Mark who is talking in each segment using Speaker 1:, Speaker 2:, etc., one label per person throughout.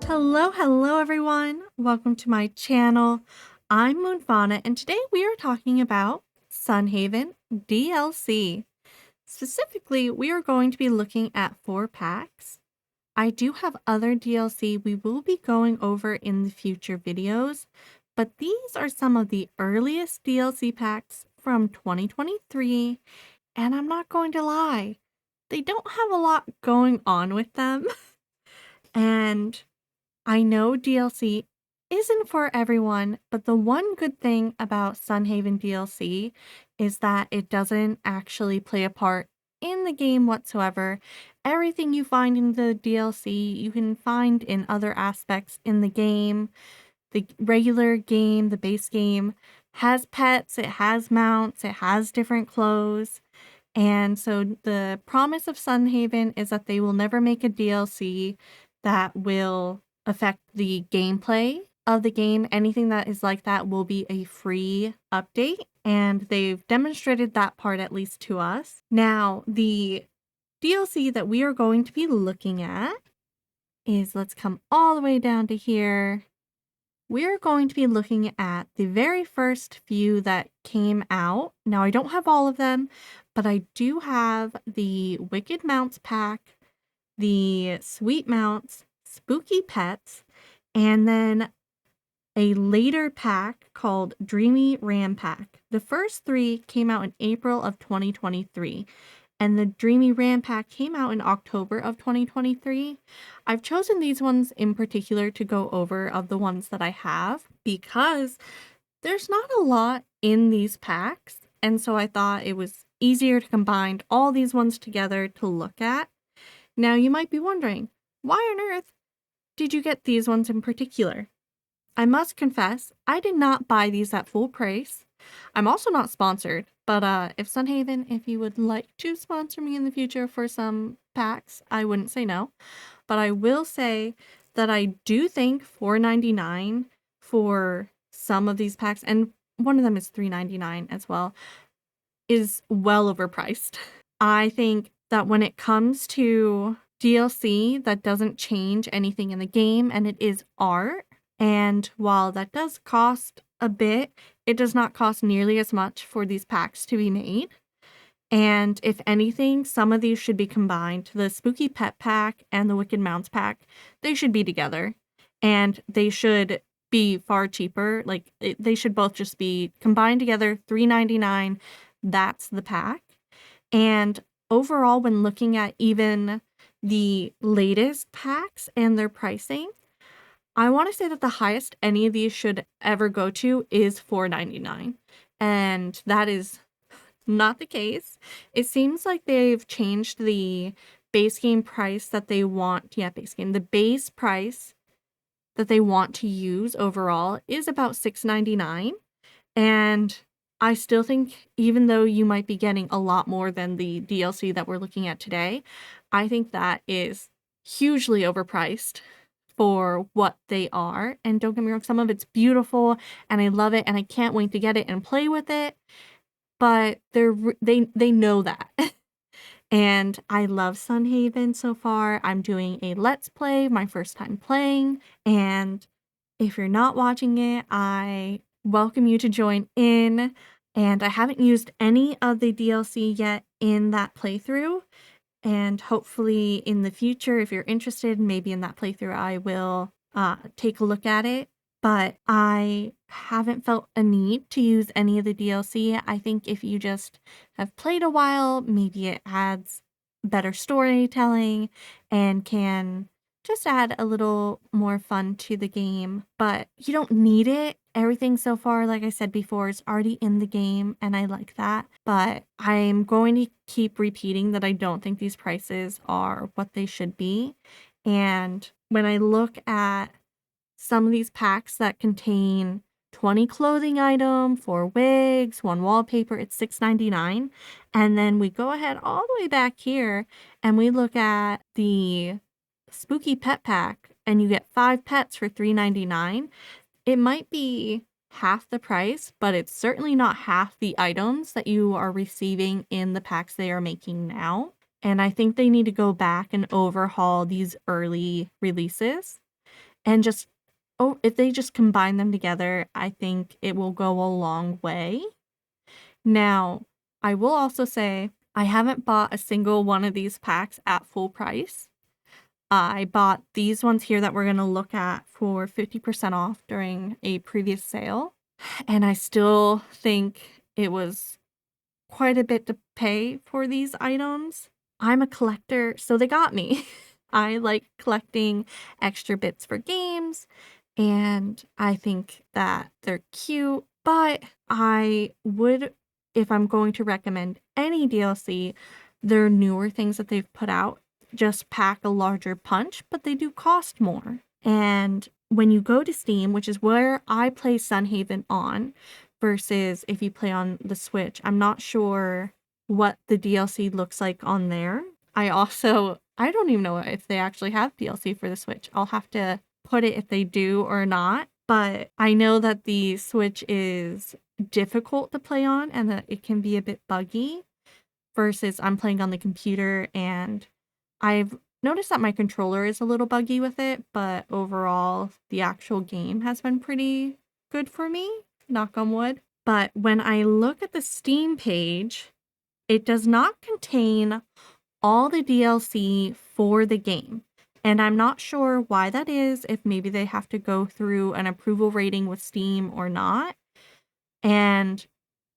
Speaker 1: Hello everyone. Welcome to my channel. I'm MoonFauna and today we are talking about Sunhaven DLC. Specifically, we are going to be looking at 4 packs. I do have other DLC we will be going over in the future videos, but these are some of the earliest DLC packs from 2023, and I'm not going to lie, they don't have a lot going on with them. And I know DLC isn't for everyone, but the one good thing about Sunhaven DLC is that it doesn't actually play a part in the game whatsoever. Everything you find in the DLC, you can find in other aspects in the game. The regular game, the base game, has pets, it has mounts, it has different clothes. And so the promise of Sunhaven is that they will never make a DLC that will affect the gameplay of the game. Anything that is like that will be a free update, and they've demonstrated that part at least to us. Now, the DLC that we are going to be looking at is, let's come all the way down to here. We're going to be looking at the very first few that came out. Now, I don't have all of them, but I do have the Wicked Mounts pack, the Sweet Mounts, Spooky Pets, and then a later pack called Dreamy Ram Pack. The first 3 came out in April of 2023. And the Dreamy Ram Pack came out in October of 2023. I've chosen these ones in particular to go over of the ones that I have because there's not a lot in these packs, and so I thought it was easier to combine all these ones together to look at. Now you might be wondering, why on earth did you get these ones in particular? I must confess, I did not buy these at full price. I'm also not sponsored, but if Sunhaven, if you would like to sponsor me in the future for some packs, I wouldn't say no. But I will say that I do think $4.99 for some of these packs, and one of them is $3.99 as well, is well overpriced. I think that when it comes to DLC that doesn't change anything in the game and it is art, and while that does cost a bit, it does not cost nearly as much for these packs to be made. And if anything, some of these should be combined. The Spooky Pet Pack and the Wicked Mounts Pack, they should be together. And they should be far cheaper. Like, they should both just be combined together, $3.99. That's the pack. And overall, when looking at even the latest packs and their pricing, I want to say that the highest any of these should ever go to is $4.99. And that is not the case. It seems like they've changed the base game price that they want. Yeah, base game. The base price that they want to use overall is about $6.99. And I still think, even though you might be getting a lot more than the DLC that we're looking at today, I think that is hugely overpriced for what they are. And don't get me wrong, some of it's beautiful and I love it and I can't wait to get it and play with it, but they know that. And I love Sunhaven so far. I'm doing a Let's Play, my first time playing, and if you're not watching it, I welcome you to join in. And I haven't used any of the DLC yet in that playthrough. And hopefully in the future, if you're interested, maybe in that playthrough, I will take a look at it. But I haven't felt a need to use any of the DLC. I think if you just have played a while, maybe it adds better storytelling and can just add a little more fun to the game. But you don't need it. Everything so far, like I said before, is already in the game, and I like that. But I'm going to keep repeating that I don't think these prices are what they should be. And when I look at some of these packs that contain 20 clothing item, 4 wigs, 1 wallpaper, it's $6.99. And then we go ahead all the way back here and we look at the Spooky Pet Pack and you get 5 pets for $3.99. It might be half the price, but it's certainly not half the items that you are receiving in the packs they are making now. And I think they need to go back and overhaul these early releases And just, oh, if they just combine them together, I think it will go a long way. Now, I will also say I haven't bought a single one of these packs at full price. I bought these ones here that we're going to look at for 50% off during a previous sale. And I still think it was quite a bit to pay for these items. I'm a collector, so they got me. I like collecting extra bits for games, and I think that they're cute, but I would, if I'm going to recommend any DLC, their newer things that they've put out just pack a larger punch, but they do cost more. And when you go to Steam, which is where I play Sunhaven on, versus if you play on the Switch, I'm not sure what the DLC looks like on there. I don't even know if they actually have DLC for the Switch. I'll have to put it if they do or not. But I know that the Switch is difficult to play on and that it can be a bit buggy versus I'm playing on the computer, and I've noticed that my controller is a little buggy with it, but overall the actual game has been pretty good for me, knock on wood. But when I look at the Steam page, it does not contain all the DLC for the game. And I'm not sure why that is, if maybe they have to go through an approval rating with Steam or not. And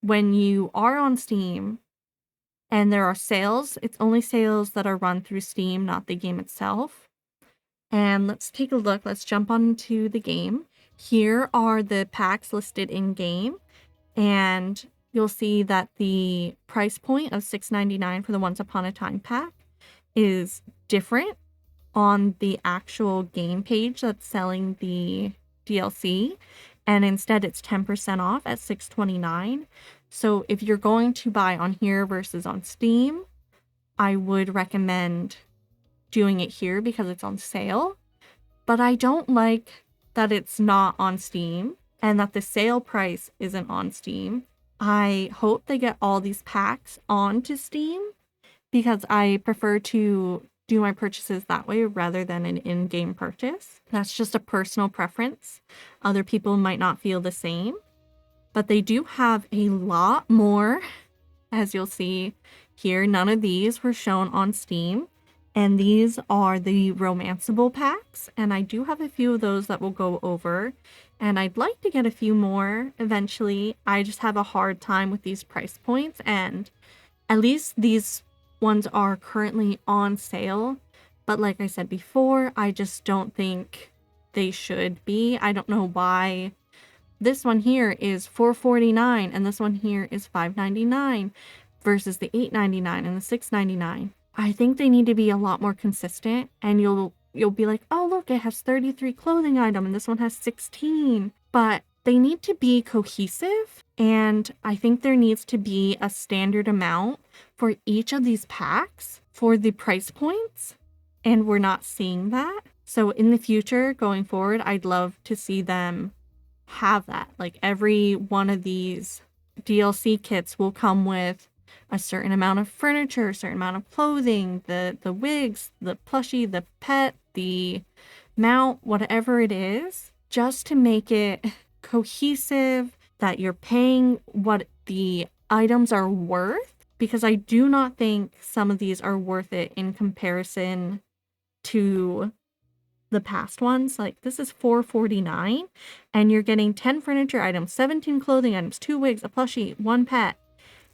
Speaker 1: when you are on Steam and there are sales, it's only sales that are run through Steam, not the game itself. And let's take a look. Let's jump onto the game. Here are the packs listed in game. And you'll see that the price point of $6.99 for the Once Upon a Time pack is different on the actual game page that's selling the DLC. And instead it's 10% off at $6.29. So if you're going to buy on here versus on Steam, I would recommend doing it here because it's on sale. But I don't like that it's not on Steam and that the sale price isn't on Steam. I hope they get all these packs onto Steam because I prefer to do my purchases that way rather than an in-game purchase. That's just a personal preference. Other people might not feel the same. But they do have a lot more, as you'll see here. None of these were shown on Steam. And these are the romanceable packs. And I do have a few of those that we'll go over. And I'd like to get a few more eventually. I just have a hard time with these price points. And at least these ones are currently on sale. But like I said before, I just don't think they should be. I don't know why. This one here is $4.49 and this one here is $5.99 versus the $8.99 and the $6.99. I think they need to be a lot more consistent, and you'll be like, oh look, it has 33 clothing items and this one has 16. But they need to be cohesive, and I think there needs to be a standard amount for each of these packs for the price points, and we're not seeing that. So in the future, going forward, I'd love to see them have that. Like every one of these DLC kits will come with a certain amount of furniture, a certain amount of clothing, the wigs, the plushie, the pet, the mount, whatever it is, just to make it cohesive, that you're paying what the items are worth, because I do not think some of these are worth it in comparison to the past ones. Like this is $4.49 and you're getting 10 furniture items, 17 clothing items, 2 wigs, a plushie, 1 pet.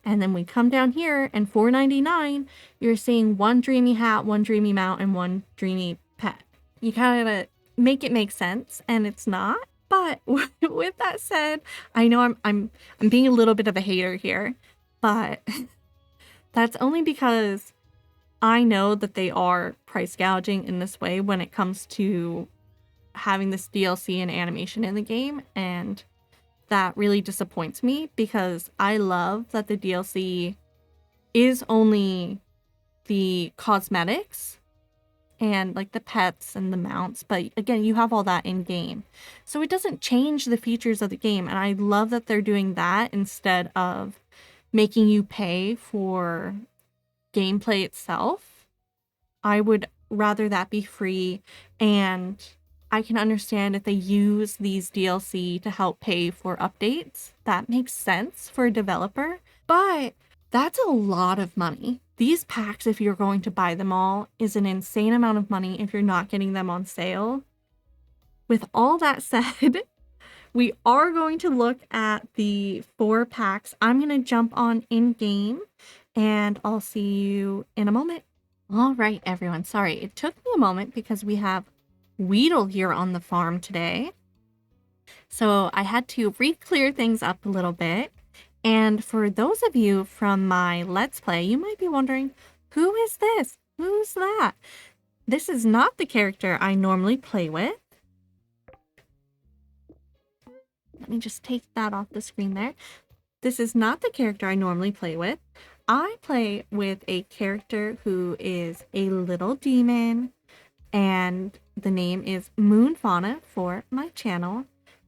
Speaker 1: And then we come down here and $4.99, you're seeing 1 dreamy hat, 1 dreamy mount, and 1 dreamy pet. You kind of make it make sense, and it's not. But with that said, I know I'm being a little bit of a hater here, but that's only because I know that they are price gouging in this way when it comes to having this DLC and animation in the game, and that really disappoints me because I love that the DLC is only the cosmetics and like the pets and the mounts, but again, you have all that in game. So it doesn't change the features of the game, and I love that they're doing that instead of making you pay for gameplay itself. I would rather that be free, and I can understand if they use these DLC to help pay for updates. That makes sense for a developer, but that's a lot of money. These packs, if you're going to buy them all, is an insane amount of money if you're not getting them on sale. With all that said, we are going to look at the 4 packs. I'm going to jump on in-game, and I'll see you in a moment. All right, everyone. Sorry, it took me a moment because we have Weedle here on the farm today. So I had to re-clear things up a little bit. And for those of you from my Let's Play, you might be wondering, who is this? Who's that? This is not the character I normally play with. Let me just take that off the screen there. This is not the character I normally play with. I play with a character who is a little demon, and the name is MoonFauna for my channel.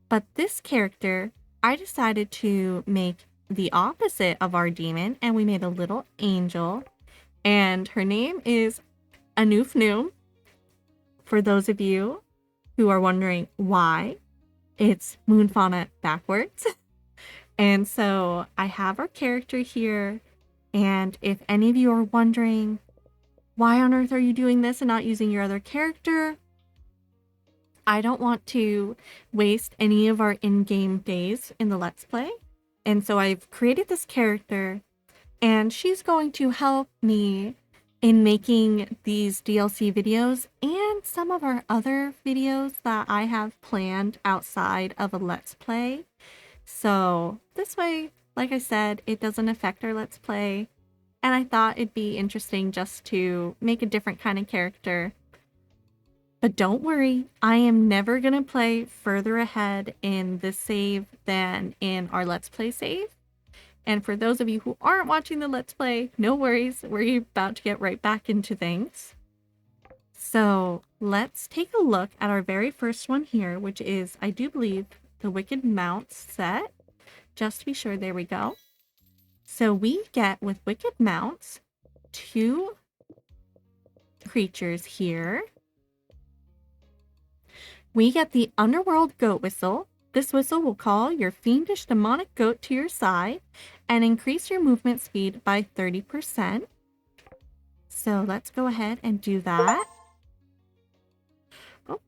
Speaker 1: But this character, I decided to make the opposite of our demon, and we made a little angel, and her name is Anoofnoom. For those of you who are wondering why, it's MoonFauna backwards. And so I have our character here, and if any of you are wondering, why on earth are you doing this and not using your other character? I don't want to waste any of our in-game days in the Let's Play. And so I've created this character, and she's going to help me in making these DLC videos and some of our other videos that I have planned outside of a Let's Play. So this way, like I said, it doesn't affect our Let's Play. And I thought it'd be interesting just to make a different kind of character. But don't worry, I am never going to play further ahead in this save than in our Let's Play save. And for those of you who aren't watching the Let's Play, no worries, we're about to get right back into things. So let's take a look at our very first one here, which is, I do believe, the Wicked Mount set. Just to be sure, there we go. So we get, with Wicked Mounts, 2 creatures here. We get the Underworld Goat Whistle. This whistle will call your fiendish demonic goat to your side and increase your movement speed by 30%. So let's go ahead and do that. Oh.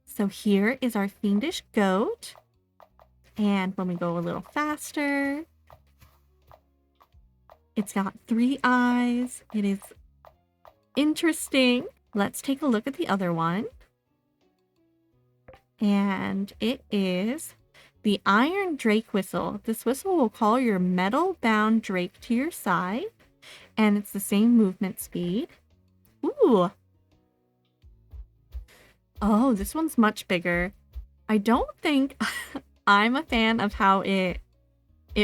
Speaker 1: So here is our fiendish goat. And when we go a little faster, it's got 3 eyes. It is interesting. Let's take a look at the other one. And it is the Iron Drake Whistle. This whistle will call your metal-bound drake to your side, and it's the same movement speed. Ooh. Oh, this one's much bigger. I don't think I'm a fan of how it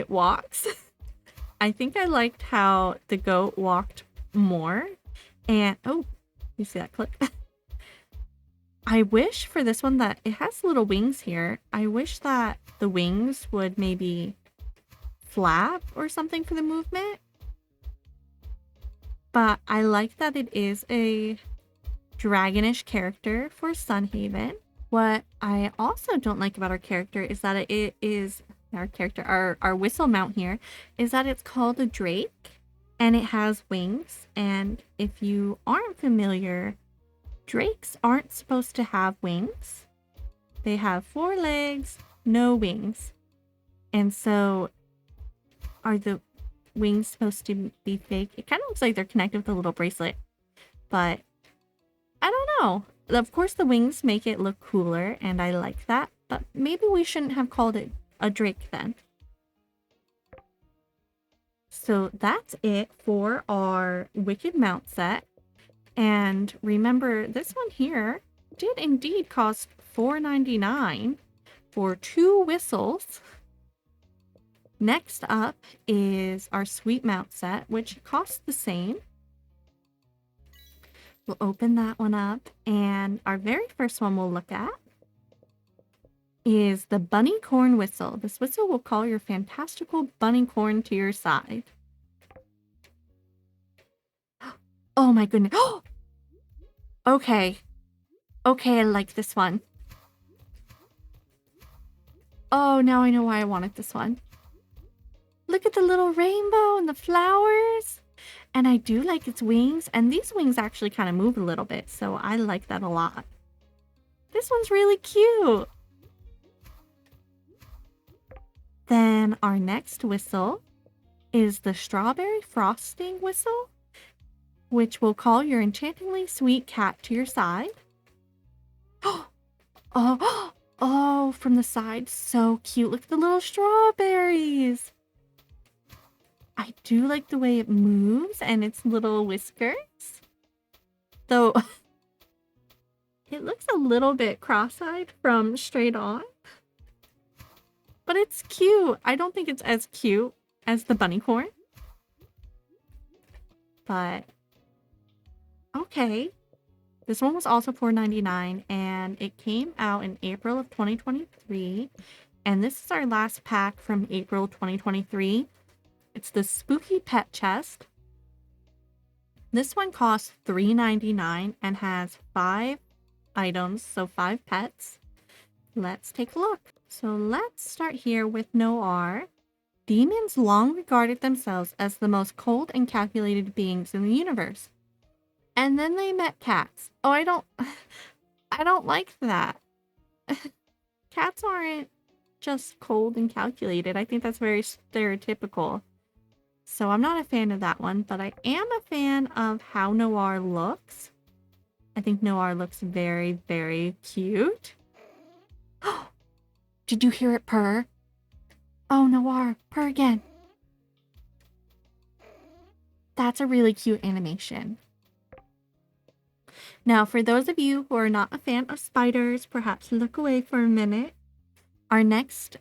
Speaker 1: walks. I think I liked how the goat walked more. And, oh, you see that clip? I wish for this one that it has little wings here. I wish that the wings would maybe flap or something for the movement. But I like that it is a dragonish character for Sunhaven. What I also don't like about our character is that it is our whistle mount here is that it's called a drake and it has wings. And if you aren't familiar, drakes aren't supposed to have wings. They have 4 legs, no wings. And so are the wings supposed to be fake? It kind of looks like they're connected with a little bracelet, but I don't know. Of course, the wings make it look cooler, and I like that, but maybe we shouldn't have called it a drake then. So that's it for our Wicked Mount set. And remember, this one here did indeed cost $4.99 for 2 whistles. Next up is our Sweet Mount set, which costs the same. We'll open that one up, and our very first one we'll look at is the Bunny Corn Whistle. This whistle will call your fantastical bunny corn to your side. Oh my goodness. Okay. Okay, I like this one. Oh, now I know why I wanted this one. Look at the little rainbow and the flowers. And I do like its wings. And these wings actually kind of move a little bit. So I like that a lot. This one's really cute. Then our next whistle is the strawberry frosting whistle, which will call your enchantingly sweet cat to your side. Oh, from the side, so cute. Look at the little strawberries. I do like the way it moves and its little whiskers. Though, it looks a little bit cross-eyed from straight on. But it's cute. I don't think it's as cute as the bunny corn. But, okay. This one was also $4.99 and it came out in April of 2023. And this is our last pack from April 2023. It's the Spooky Pet Chest. This one costs $3.99 and has 5 items, so 5 pets. Let's take a look. So let's start here with Noir. Demons long regarded themselves as the most cold and calculated beings in the universe. And then they met cats. Oh, I don't like that. Cats aren't just cold and calculated. I think that's very stereotypical. So I'm not a fan of that one, but I am a fan of how Noir looks. I think Noir looks very, very cute. Did you hear it purr? Oh, Noir, purr again. That's a really cute animation. Now, for those of you who are not a fan of spiders, perhaps look away for a minute. Our next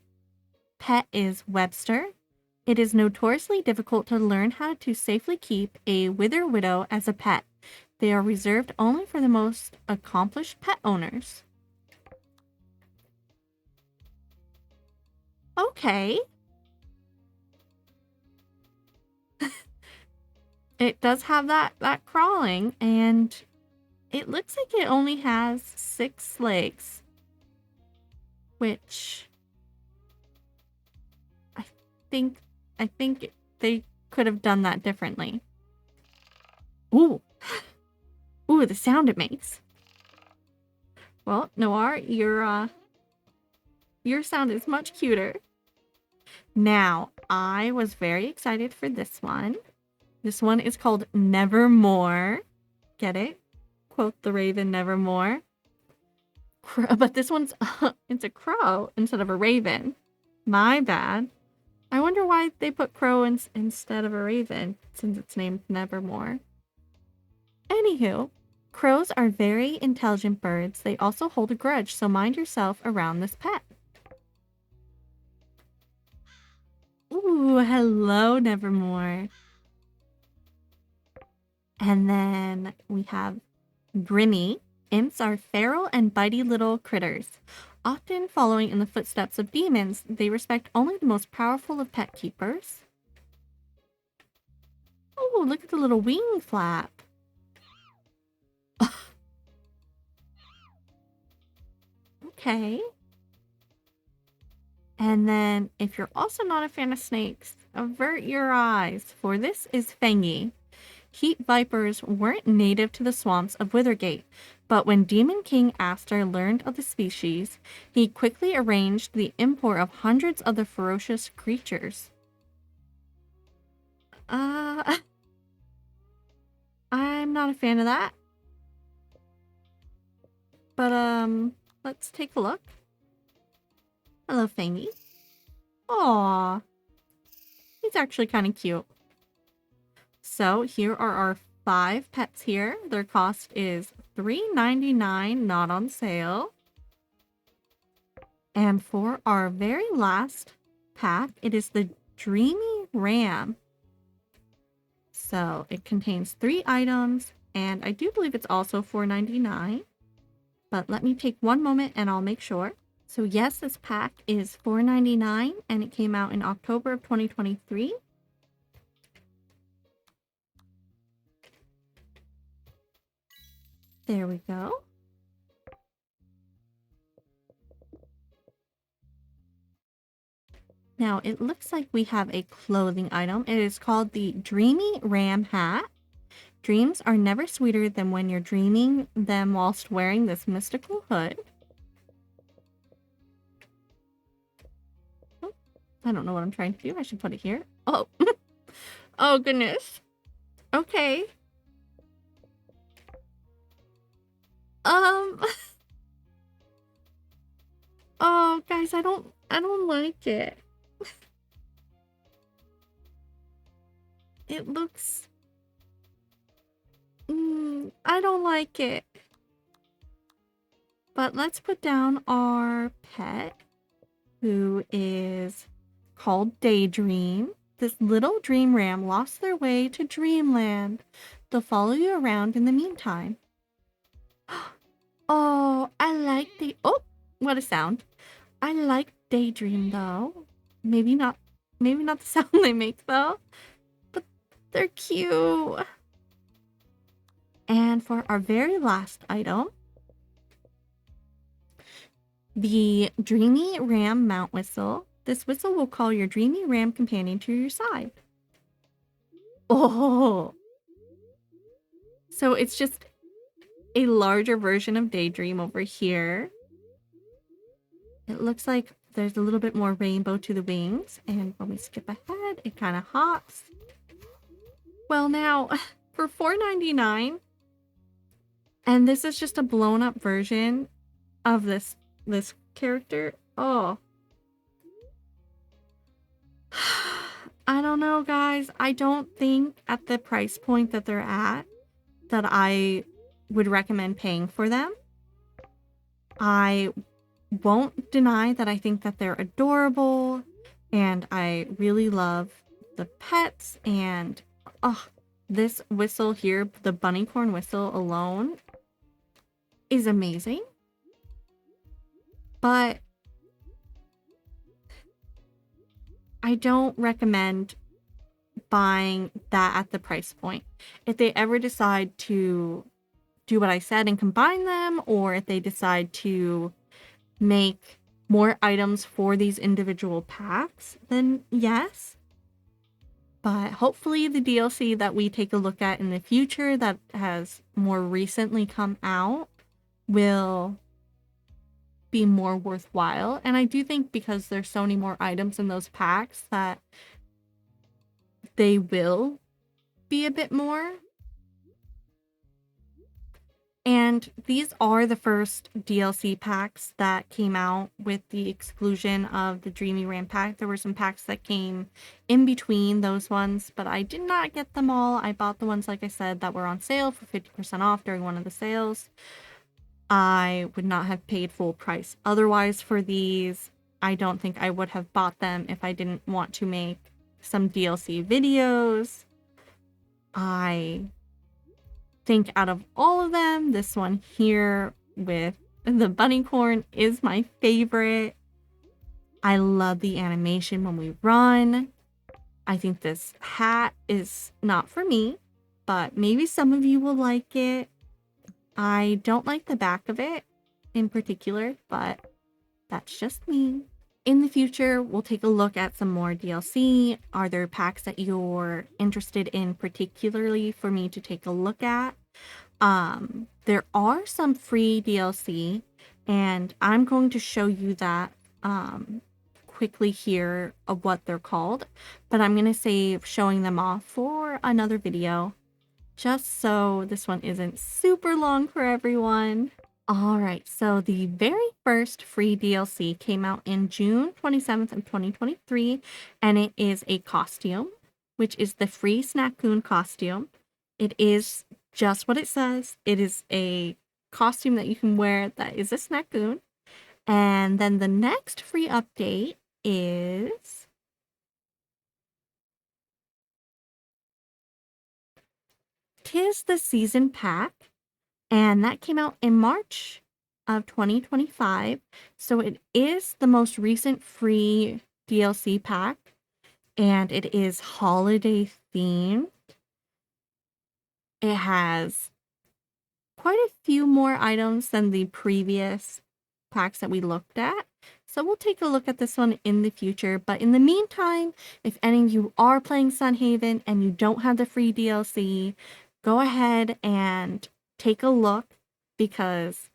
Speaker 1: pet is Webster. It is notoriously difficult to learn how to safely keep a wither widow as a pet. They are reserved only for the most accomplished pet owners. Okay. It does have that crawling, and it looks like it only has 6 legs, which I think they could have done that differently. Ooh, the sound it makes. Well, Noir, your sound is much cuter. Now, I was very excited for this one. This one is called Nevermore. Get it? Quote the raven, nevermore. But this one's, it's a crow instead of a raven. My bad. I wonder why they put crow instead of a raven, since it's named Nevermore. Anywho, crows are very intelligent birds. They also hold a grudge, so mind yourself around this pet. Ooh, hello, Nevermore. And then we have Grimmy. Imps are feral and bitey little critters. Often following in the footsteps of demons, they respect only the most powerful of pet keepers. Oh, look at the little wing flap. Okay. And then, if you're also not a fan of snakes, avert your eyes, for this is Fangy. Heat vipers weren't native to the swamps of Withergate, but when Demon King Aster learned of the species, he quickly arranged the import of hundreds of the ferocious creatures. I'm not a fan of that. But, let's take a look. Hello, Fangy. Aww. He's actually kind of cute. So, here are our 5 pets here. Their cost is $3.99, not on sale. And for our very last pack, it is the Dreamy Ram. So, it contains 3 items, and I do believe it's also $4.99. But let me take one moment and I'll make sure. So yes, this pack is $4.99 and it came out in October of 2023. There we go. Now, it looks like we have a clothing item. It is called the Dreamy Ram hat. Dreams are never sweeter than when you're dreaming them whilst wearing this mystical hood. Oh, I don't know what I'm trying to do. I should put it here. Oh, oh goodness. Okay. Oh, guys, I don't like it. It looks... I don't like it. But let's put down our pet, who is called Daydream. This little dream ram lost their way to dreamland. They'll follow you around in the meantime. Oh, I like the... Oh, what a sound. I like Daydream, though. Maybe not the sound they make, though. But they're cute. And for our very last item, the Dreamy Ram mount whistle. This whistle will call your Dreamy Ram companion to your side. Oh! So it's just a larger version of Daydream over here. It looks like there's a little bit more rainbow to the wings. And when we skip ahead, it kind of hops. Well, now, for $4.99, and this is just a blown up version of this character. Oh. I don't know, guys. I don't think at the price point that they're at that I would recommend paying for them. I won't deny that I think that they're adorable and I really love the pets, and this whistle here, the bunnycorn whistle alone, is amazing. But I don't recommend buying that at the price point. If they ever decide to do what I said and combine them, or if they decide to make more items for these individual packs, then yes. But hopefully the DLC that we take a look at in the future that has more recently come out will be more worthwhile. And I do think because there's so many more items in those packs that they will be a bit more. And these are the first DLC packs that came out with the exclusion of the Dreamy Ram Pack. There were some packs that came in between those ones, but I did not get them all. I bought the ones, like I said, that were on sale for 50% off during one of the sales. I would not have paid full price otherwise for these. I don't think I would have bought them if I didn't want to make some DLC videos. I think out of all of them, this one here with the bunnycorn is my favorite. I love the animation when we run. I think this hat is not for me, but maybe some of you will like it. I don't like the back of it in particular, but that's just me. In the future, we'll take a look at some more DLC. Are there packs that you're interested in particularly for me to take a look at? There are some free DLC, and I'm going to show you that quickly here of what they're called, but I'm going to save showing them off for another video, just so this one isn't super long for everyone. Alright, so the very first free DLC came out in June 27th of 2023, and it is a costume, which is the free Snackoon costume. It is just what it says. It is a costume that you can wear that is a Snackoon. And then the next free update is Tis the Season Pack. And that came out in March of 2025. So it is the most recent free DLC pack. And it is holiday themed. It has quite a few more items than the previous packs that we looked at. So we'll take a look at this one in the future. But in the meantime, if any of you are playing Sunhaven and you don't have the free DLC, go ahead and take a look, because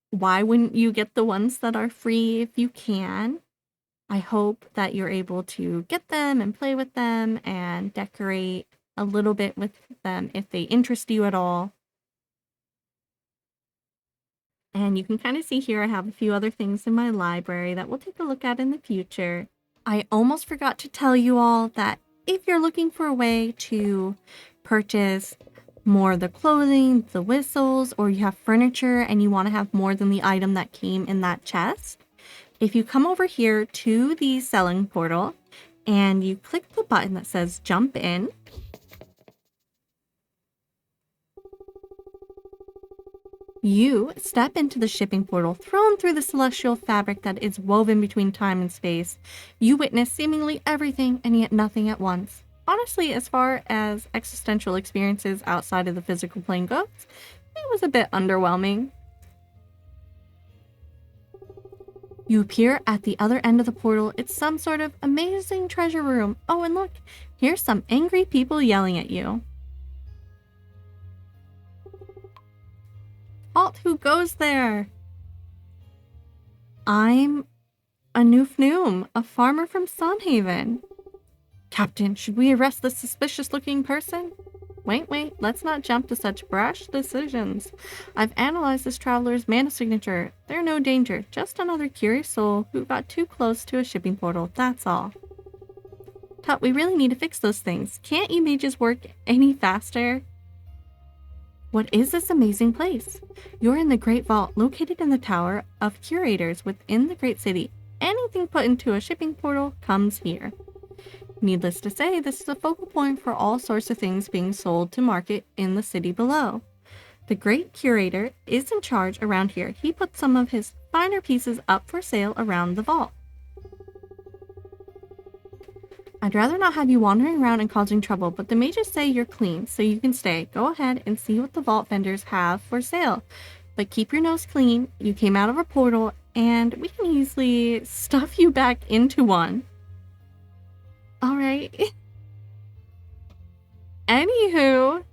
Speaker 1: why wouldn't you get the ones that are free if you can? I hope that you're able to get them and play with them and decorate a little bit with them if they interest you at all. And you can kind of see here I have a few other things in my library that we'll take a look at in the future. I almost forgot to tell you all that if you're looking for a way to purchase more of the clothing, the whistles, or you have furniture and you want to have more than the item that came in that chest, if you come over here to the selling portal and you click the button that says jump in, you step into the shipping portal thrown through the celestial fabric that is woven between time and space. You witness seemingly everything and yet nothing at once. Honestly, as far as existential experiences outside of the physical plane goes, it was a bit underwhelming. You appear at the other end of the portal. It's some sort of amazing treasure room. Oh, and look, here's some angry people yelling at you. Halt, who goes there? I'm a Noom, a farmer from Sunhaven. Captain, should we arrest this suspicious-looking person? Wait, let's not jump to such brash decisions. I've analyzed this traveler's mana signature. They're no danger, just another curious soul who got too close to a shipping portal, that's all. Tut, we really need to fix those things. Can't you mages work any faster? What is this amazing place? You're in the Great Vault, located in the Tower of Curators within the Great City. Anything put into a shipping portal comes here. Needless to say, this is a focal point for all sorts of things being sold to market in the city below. The Great Curator is in charge around here. He puts some of his finer pieces up for sale around the vault. I'd rather not have you wandering around and causing trouble, but the mages say you're clean, so you can stay. Go ahead and see what the vault vendors have for sale. But keep your nose clean. You came out of a portal, and we can easily stuff you back into one. Alright. Anywho,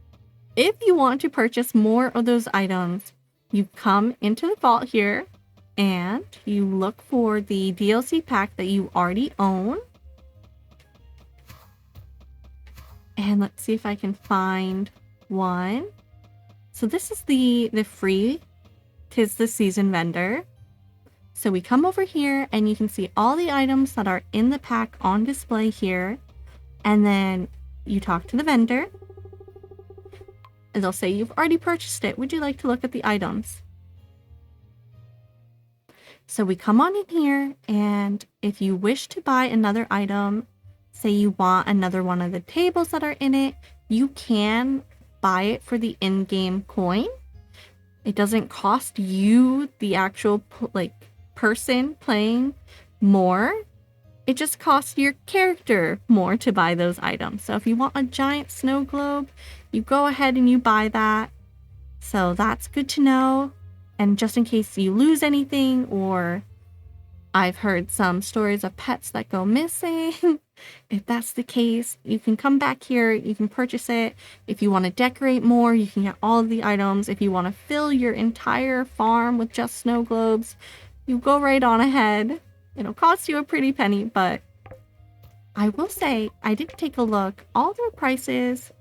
Speaker 1: if you want to purchase more of those items, you come into the vault here, and you look for the DLC pack that you already own. And let's see if I can find one. So this is the free 'Tis the Season vendor. So we come over here and you can see all the items that are in the pack on display here. And then you talk to the vendor. And they'll say, you've already purchased it. Would you like to look at the items? So we come on in here, and if you wish to buy another item, say you want another one of the tables that are in it, you can buy it for the in-game coin. It doesn't cost you, the actual person playing, more. It just costs your character more to buy those items. So if you want a giant snow globe, you go ahead and you buy that. So that's good to know. And just in case you lose anything, or I've heard some stories of pets that go missing. If that's the case, you can come back here, you can purchase it. If you want to decorate more, you can get all of the items. If you want to fill your entire farm with just snow globes, you go right on ahead. It'll cost you a pretty penny, but I will say, I did take a look. All their prices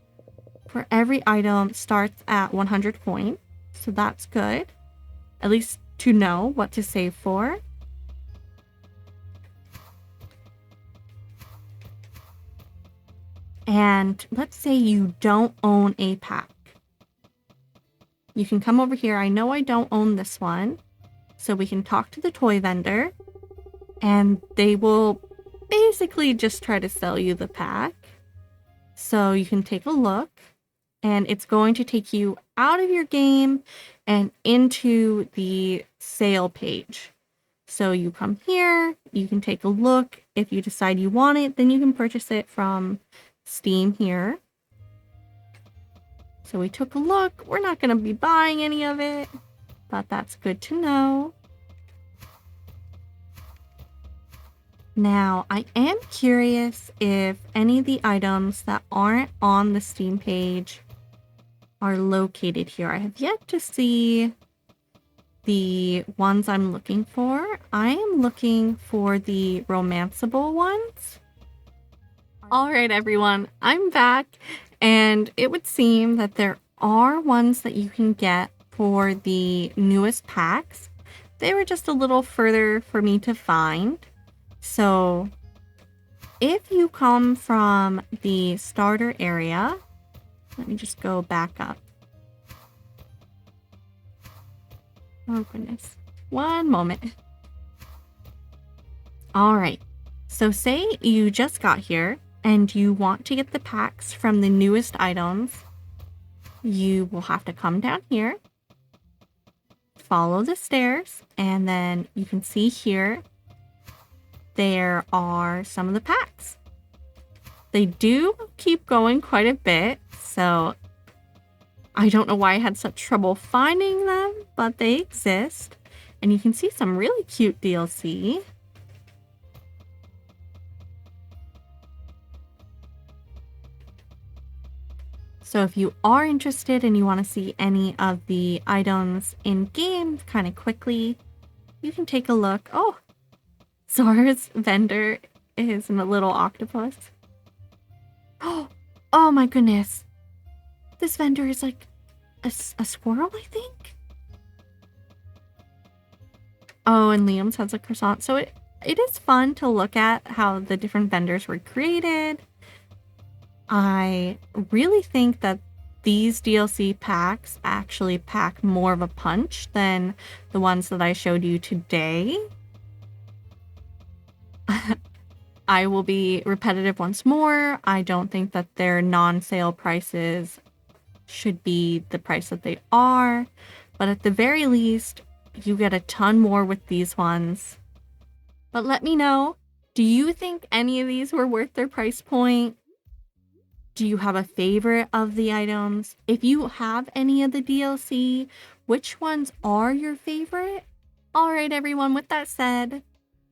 Speaker 1: for every item starts at 100 coin, so that's good. At least to know what to save for. And let's say you don't own a pack. You can come over here. I know I don't own this one. So we can talk to the toy vendor. And they will basically just try to sell you the pack. So you can take a look. And it's going to take you out of your game and into the sale page. So you come here. You can take a look. If you decide you want it, then you can purchase it from Steam here. So we took a look. We're not going to be buying any of it, but that's good to know. Now, I am curious if any of the items that aren't on the Steam page are located here. I have yet to see the ones I'm looking for. I am looking for the romanceable ones. All right, everyone, I'm back, and it would seem that there are ones that you can get for the newest packs. They were just a little further for me to find. So if you come from the starter area, let me just go back up. Oh, goodness. One moment. All right. So say you just got here and you want to get the packs from the newest items. You will have to come down here, follow the stairs, and then you can see here there are some of the packs. They do keep going quite a bit, so I don't know why I had such trouble finding them, but they exist. And you can see some really cute DLC. So if you are interested and you want to see any of the items in game kind of quickly, you can take a look. Oh, Zora's vendor is a little octopus. Oh my goodness. This vendor is like a squirrel, I think. Oh, and Liam's has a croissant. So it is fun to look at how the different vendors were created. I really think that these DLC packs actually pack more of a punch than the ones that I showed you today. I will be repetitive once more. I don't think that their non-sale prices should be the price that they are, but at the very least, you get a ton more with these ones. But let me know, do you think any of these were worth their price point? Do you have a favorite of the items? If you have any of the DLC, which ones are your favorite? Alright everyone, with that said,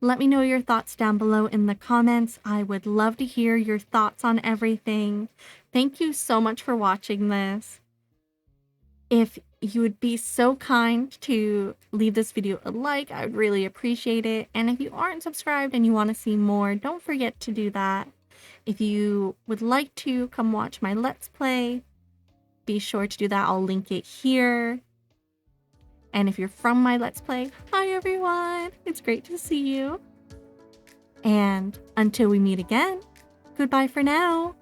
Speaker 1: let me know your thoughts down below in the comments. I would love to hear your thoughts on everything. Thank you so much for watching this. If you would be so kind to leave this video a like, I would really appreciate it. And if you aren't subscribed and you want to see more, don't forget to do that. If you would like to come watch my Let's Play, be sure to do that. I'll link it here. And if you're from my Let's Play, hi everyone! It's great to see you. And until we meet again, goodbye for now.